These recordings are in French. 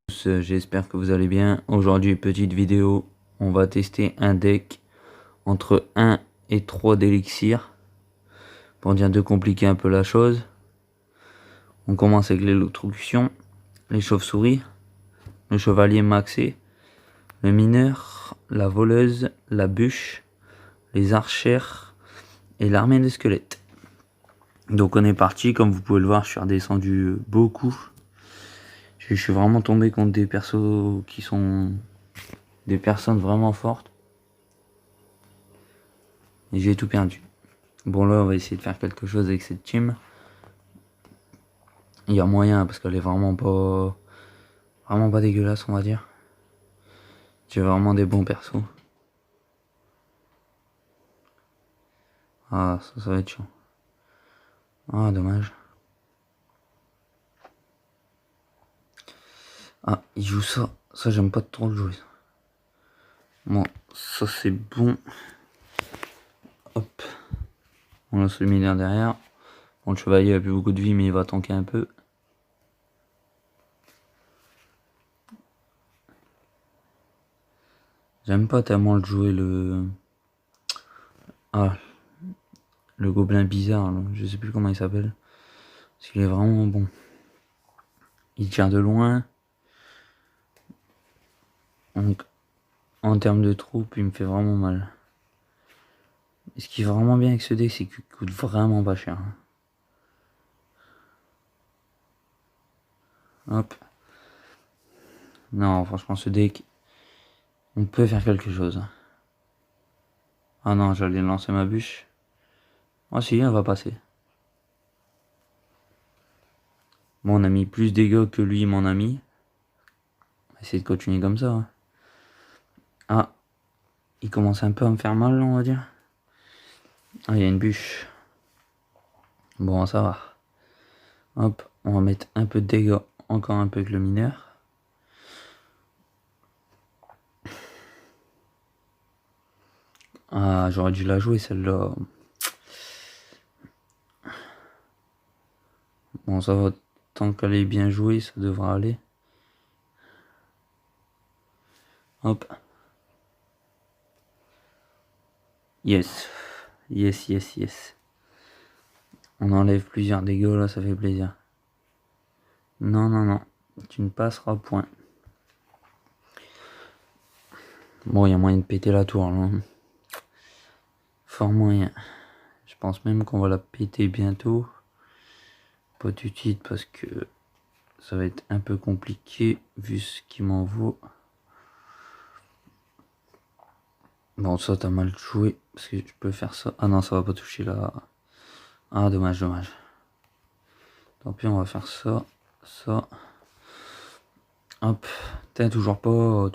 J'espère que vous allez bien. Aujourd'hui, petite vidéo, on va tester un deck entre 1 et 3 d'élixir. Pour dire de compliquer un peu la chose, on commence avec l'électrocution, les chauves-souris, le chevalier maxé, le mineur, la voleuse, la bûche, les archères et l'armée de squelettes. Donc on est parti, comme vous pouvez le voir, je suis redescendu beaucoup. Je suis vraiment tombé contre des persos qui sont des personnes vraiment fortes. Et j'ai tout perdu. Bon là on va essayer de faire quelque chose avec cette team. Il y a moyen parce qu'elle est vraiment pas dégueulasse on va dire. J'ai vraiment des bons persos. Ah ça va être chiant. Ah dommage. Ah il joue ça. Ça j'aime pas trop le jouer. Bon ça c'est bon. Hop. On lance le mineur derrière. Bon le chevalier a plus beaucoup de vie mais il va tanker un peu. J'aime pas tellement le jouer le... Ah, le gobelin bizarre, là. Je sais plus comment il s'appelle. Parce qu'il est vraiment bon. Il tire de loin. Donc, en termes de troupes, il me fait vraiment mal. Et ce qui est vraiment bien avec ce deck, c'est qu'il coûte vraiment pas cher. Hop. Non, franchement, ce deck, on peut faire quelque chose. Ah non, j'allais lancer ma bûche. Ah si, elle va passer. Bon, on a mis plus de dégâts que lui, mon ami. On va essayer de continuer comme ça. Ah, il commence un peu à me faire mal, on va dire. Ah, il y a une bûche. Bon, ça va. Hop, on va mettre un peu de dégâts, encore un peu avec le mineur. Ah, j'aurais dû la jouer celle-là. Bon, ça va, tant qu'elle est bien jouée, ça devra aller. Hop. Yes. Yes, yes, yes. On enlève plusieurs dégâts, là, ça fait plaisir. Non, non, non. Tu ne passeras point. Bon, il y a moyen de péter la tour, là. Fort moyen. Je pense même qu'on va la péter bientôt. Pas tout de suite, parce que ça va être un peu compliqué, vu ce qu'il m'en vaut. Bon, ça, t'as mal joué, parce que je peux faire ça. Ah non, ça va pas toucher là. Ah, dommage, dommage. Tant pis, on va faire ça, ça. Hop. Putain, toujours pas.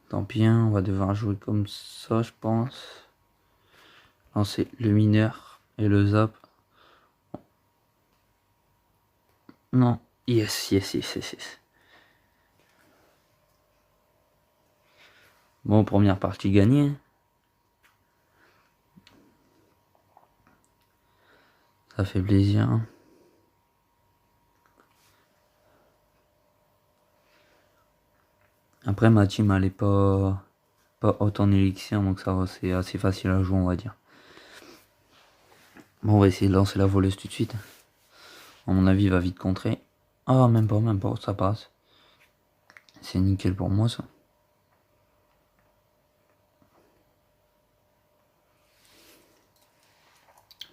Tant pis, hein, on va devoir jouer comme ça, je pense. Lancer le mineur et le zap. Non. Yes, yes, yes, yes, yes. Bon, première partie gagnée. Ça fait plaisir. Après, ma team, elle est pas haute en élixir, donc ça va, c'est assez facile à jouer, on va dire. Bon, on va essayer de lancer la voleuse tout de suite. À mon avis, il va vite contrer. Ah, même pas, ça passe. C'est nickel pour moi, ça.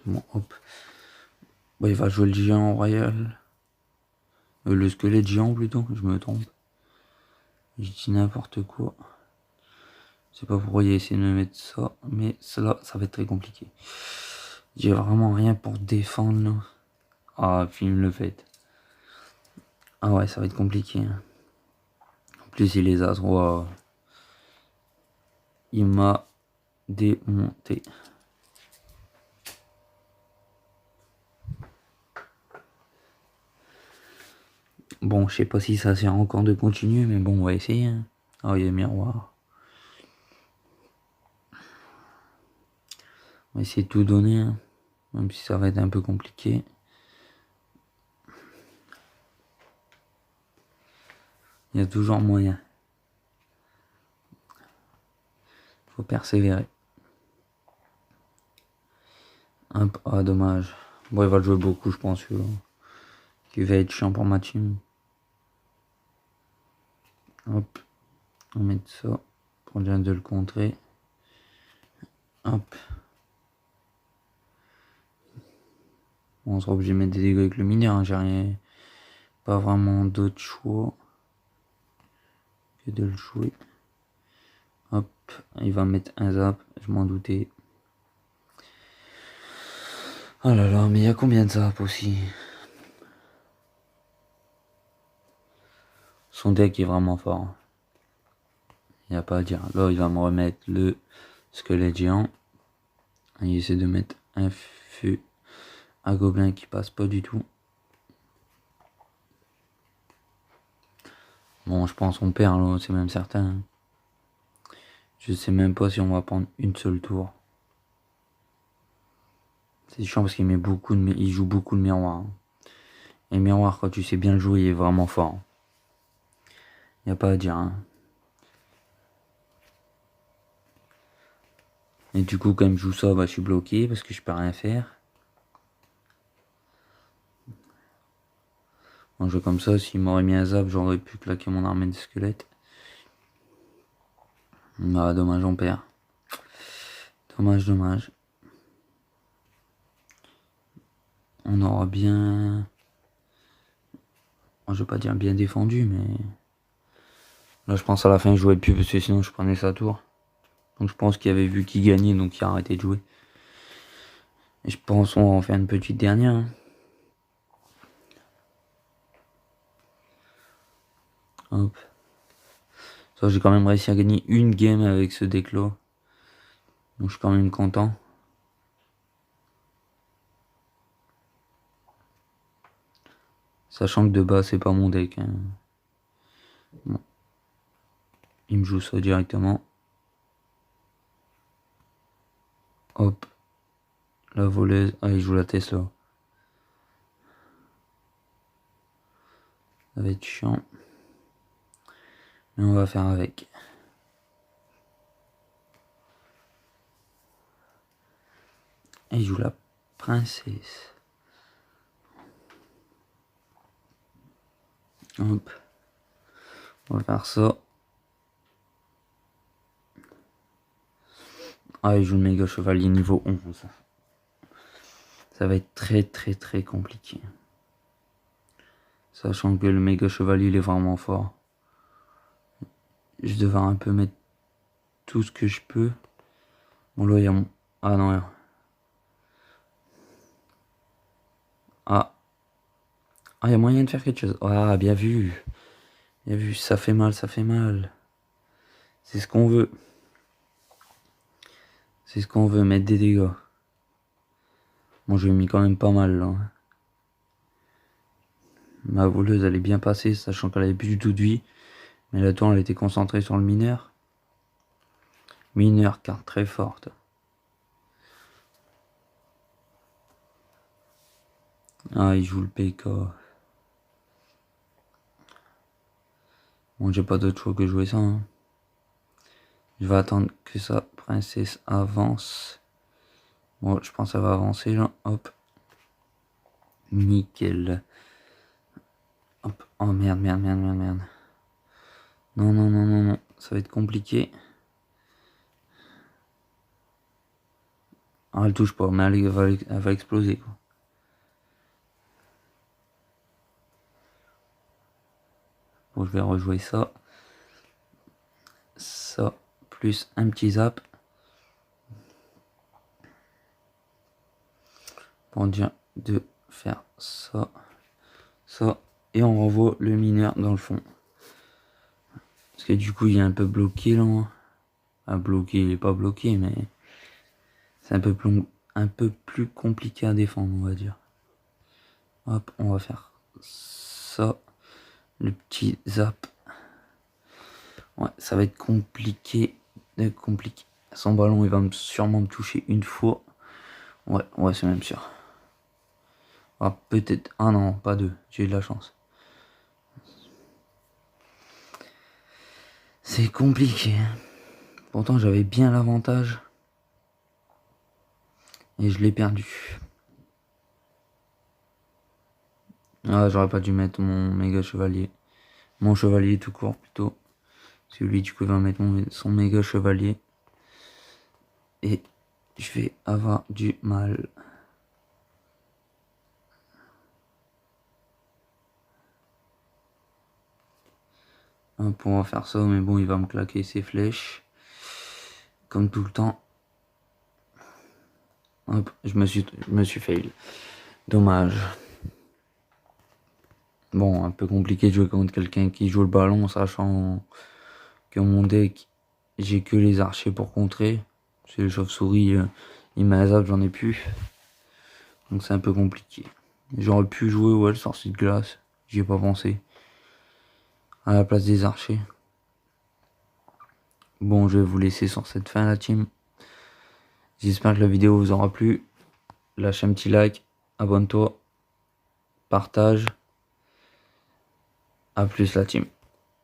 Bon, hop. Bon, il va jouer le géant royal. Le squelette géant, plutôt, je me trompe. Je dis n'importe quoi. Je sais pas pourquoi il a essayé de me mettre ça, mais cela, ça va être très compliqué. J'ai vraiment rien pour défendre, là. Ah, puis il me le fait. Ah ouais, ça va être compliqué. Hein. En plus, il les a trois. Il m'a démonté. Bon, je sais pas si ça sert encore de continuer, mais bon, on va essayer. Hein. Ah, il y a le miroir. On va essayer de tout donner, hein, même si ça va être un peu compliqué. Il y a toujours moyen. Faut persévérer. Hop, ah dommage. Bon, il va le jouer beaucoup, je pense. Il va être chiant pour ma team. Hop, on va mettre ça pour bien de le contrer. Hop. Bon, on sera obligé de mettre des dégâts avec le mineur, hein. J'ai rien, pas vraiment d'autre choix que de le jouer. Hop, il va mettre un zap, je m'en doutais. Oh là là, mais il y a combien de zaps aussi? Son deck est vraiment fort. Il n'y a pas à dire. Là, il va me remettre le squelette géant. Il essaie de mettre un feu à gobelin qui passe pas du tout. Bon, je pense qu'on perd là, c'est même certain. Je sais même pas si on va prendre une seule tour. C'est chiant parce qu'il met beaucoup de, il joue beaucoup de miroirs. Et le miroir, quand tu sais bien le jouer, il est vraiment fort. Il n'y a pas à dire. Hein. Et du coup, quand il me joue ça, bah, je suis bloqué parce que je peux rien faire. Un jeu comme ça, s'il m'aurait mis un zap, j'aurais pu claquer mon armée de squelettes. Ah, dommage, on perd. Dommage, dommage. On aura bien... Je vais pas dire bien défendu, mais... Là, je pense à la fin, je jouais plus parce que sinon, je prenais sa tour. Donc, je pense qu'il avait vu qu'il gagnait, donc il a arrêté de jouer. Et je pense qu'on va en faire une petite dernière. Hein. Hop. Ça, j'ai quand même réussi à gagner une game avec ce deck-là. Donc, je suis quand même content. Sachant que de base, c'est pas mon deck. Hein. Bon. Il me joue ça directement. Hop. La voleuse. Ah, il joue la Tesla. Ça va être chiant. Mais on va faire avec. Et il joue la princesse. Hop. On va faire ça. Ah, il joue le méga chevalier niveau 11. Ça va être très compliqué. Sachant que le méga chevalier il est vraiment fort. Je devrais un peu mettre tout ce que je peux. Bon là il y a mon... Ah non. Ah. Ah, il y a moyen de faire quelque chose. Ah, bien vu. Bien vu, ça fait mal, ça fait mal. C'est ce qu'on veut. C'est ce qu'on veut, mettre des dégâts. Bon, je lui ai mis quand même pas mal là. Ma voleuse elle est bien passée, sachant qu'elle avait plus du tout de vie. Mais la tour elle était concentrée sur le mineur. Mineur, carte très forte. Ah, il joue le PK. Bon, j'ai pas d'autre choix que jouer ça. Hein. Je vais attendre que sa princesse avance. Bon, je pense qu'elle va avancer là. Hop. Nickel. Hop. Oh merde. Non. Ça va être compliqué. Ah, elle touche pas, mais elle va exploser quoi. Bon, je vais rejouer ça. Ça, plus un petit zap. Pour dire de faire ça. Ça. Et on renvoie le mineur dans le fond. Parce que du coup, il est un peu bloqué là. Ah, bloqué, il est pas bloqué, mais c'est un peu plus compliqué à défendre, on va dire. Hop, on va faire ça. Le petit zap. Ouais, ça va être compliqué. Son ballon, il va sûrement me toucher une fois. Ouais, c'est même sûr. Ah, peut-être. Ah non, pas deux. J'ai eu de la chance. C'est compliqué. Pourtant j'avais bien l'avantage. Et je l'ai perdu. Ah, j'aurais pas dû mettre mon méga chevalier. Mon chevalier tout court plutôt. Celui du coup va mettre son méga chevalier. Et je vais avoir du mal. Hop, on va faire ça, mais bon, il va me claquer ses flèches. Comme tout le temps. Hop, je me suis fail. Dommage. Bon, un peu compliqué de jouer contre quelqu'un qui joue le ballon, sachant que mon deck, j'ai que les archers pour contrer. C'est les chauves-souris, il m'a zap, j'en ai plus. Donc c'est un peu compliqué. J'aurais pu jouer le sorcier de glace, j'y ai pas pensé. À la place des archers. Bon, je vais vous laisser sur cette fin la team. J'espère que la vidéo vous aura plu. Lâche un petit like, abonne-toi, partage. A plus la team.